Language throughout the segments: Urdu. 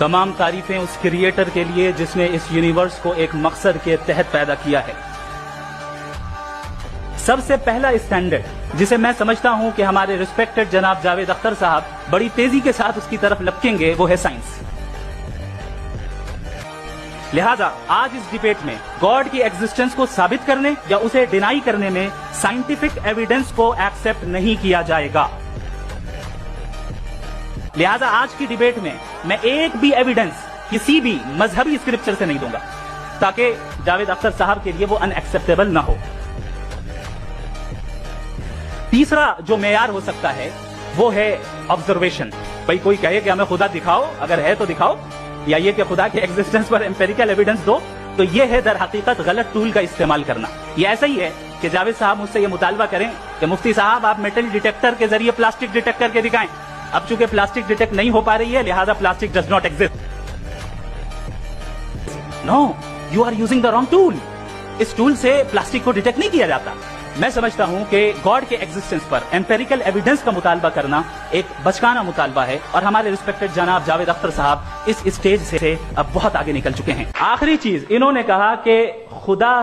تمام تعریفیں اس کریٹر کے لیے جس نے اس یونیورس کو ایک مقصد کے تحت پیدا کیا ہے۔ سب سے پہلا اسٹینڈرڈ جسے میں سمجھتا ہوں کہ ہمارے ریسپیکٹڈ جناب جاوید اختر صاحب بڑی تیزی کے ساتھ اس کی طرف لپکیں گے، وہ ہے سائنس۔ لہذا آج اس ڈیبیٹ میں گاڈ کی ایگزسٹنس کو ثابت کرنے یا اسے ڈینائی کرنے میں سائنٹیفک ایویڈنس کو ایکسپٹ نہیں کیا جائے گا۔ لہذا آج کی ڈیبیٹ میں ایک بھی ایویڈنس کسی بھی مذہبی اسکرپچر سے نہیں دوں گا تاکہ جاوید اختر صاحب کے لیے وہ ان ایکسپٹیبل نہ ہو۔ تیسرا جو معیار ہو سکتا ہے وہ ہے آبزرویشن۔ بھائی کوئی کہے کہ ہمیں خدا دکھاؤ، اگر ہے تو دکھاؤ، یا یہ کہ خدا کے ایگزسٹنس پر امپیریکل ایویڈنس دو، تو یہ ہے در حقیقت غلط ٹول کا استعمال کرنا۔ یہ ایسا ہی ہے کہ جاوید صاحب مجھ سے یہ مطالبہ کریں کہ مفتی صاحب آپ میٹل ڈیٹیکٹر کے ذریعے پلاسٹک ڈیٹیکٹ کر کے دکھائیں۔ اب چونکہ پلاسٹک ڈیٹیکٹ نہیں ہو پا رہی ہے لہذا plastic does not exist. No, you are using the wrong tool. اس ٹول سے پلاسٹک کو ڈیٹیکٹ نہیں کیا جاتا۔ میں سمجھتا ہوں کہ گاڈ کے ایگزسٹنس پر امپیریکل ایویڈنس کا مطالبہ کرنا ایک بچکانہ مطالبہ ہے، اور ہمارے ریسپیکٹڈ جناب جاوید اختر صاحب اس اسٹیج سے اب بہت آگے نکل چکے ہیں۔ آخری چیز، انہوں نے کہا کہ خدا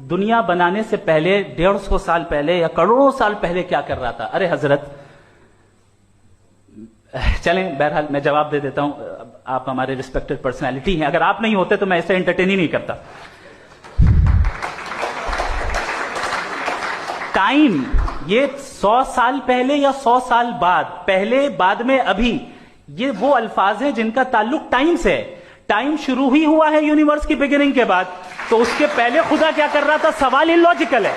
دنیا بنانے سے پہلے 150 سال پہلے یا کروڑوں سال پہلے کیا کر رہا تھا۔ ارے حضرت، چلیں بہرحال میں جواب دے دیتا ہوں، آپ ہمارے ریسپیکٹڈ پرسنالٹی ہیں، اگر آپ نہیں ہوتے تو میں ایسے انٹرٹین ہی نہیں کرتا۔ ٹائم، یہ 100 سال پہلے یا 100 سال بعد، پہلے بعد میں ابھی، یہ وہ الفاظ ہیں جن کا تعلق ٹائم سے ہے۔ ٹائم شروع ہی ہوا ہے یونیورس کی بگننگ کے بعد، تو اس کے پہلے خدا کیا کر رہا تھا؟ سوال illogical ہے،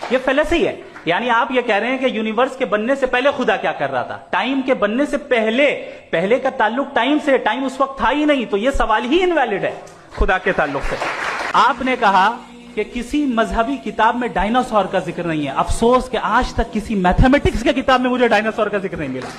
یہ فلسفی ہے۔ یعنی آپ یہ کہہ رہے ہیں کہ یونیورس کے بننے سے پہلے خدا کیا کر رہا تھا؟ ٹائم کے بننے سے پہلے کا تعلق ٹائم سے، ٹائم اس وقت تھا ہی نہیں، تو یہ سوال ہی انویلڈ ہے خدا کے تعلق سے۔ آپ نے کہا کہ کسی مذہبی کتاب میں ڈائناسور کا ذکر نہیں ہے۔ افسوس کہ آج تک کسی میتھمیٹکس کے کتاب میں مجھے ڈائناسور کا ذکر نہیں ملا۔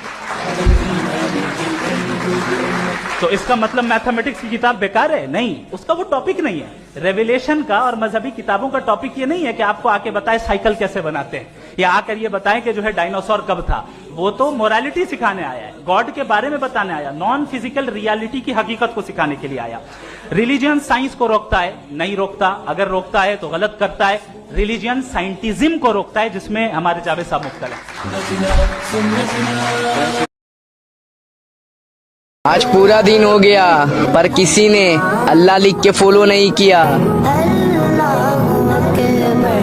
تو اس کا مطلب میتھمیٹکس کی کتاب بیکار ہے؟ نہیں، اس کا وہ ٹاپک نہیں ہے۔ ریویلیشن کا اور مذہبی کتابوں کا ٹاپک یہ نہیں ہے کہ آپ کو آ کے بتائے سائیکل کیسے بناتے ہیں، یا آ کر یہ بتائیں کہ جو ہے ڈائناسور کب تھا۔ وہ تو مورالیٹی سکھانے آیا ہے، گاڈ کے بارے میں بتانے آیا، نان فزیکل ریالٹی کی حقیقت کو سکھانے کے لیے آیا۔ ریلیجن سائنس کو روکتا ہے؟ نہیں روکتا، اگر روکتا ہے تو غلط کرتا ہے۔ ریلیجن سائنٹزم کو روکتا ہے، جس میں ہمارے جاوید صاحب مبتلا ہیں۔ آج پورا دن ہو گیا پر کسی نے اللہ لکھ کے فالو نہیں کیا۔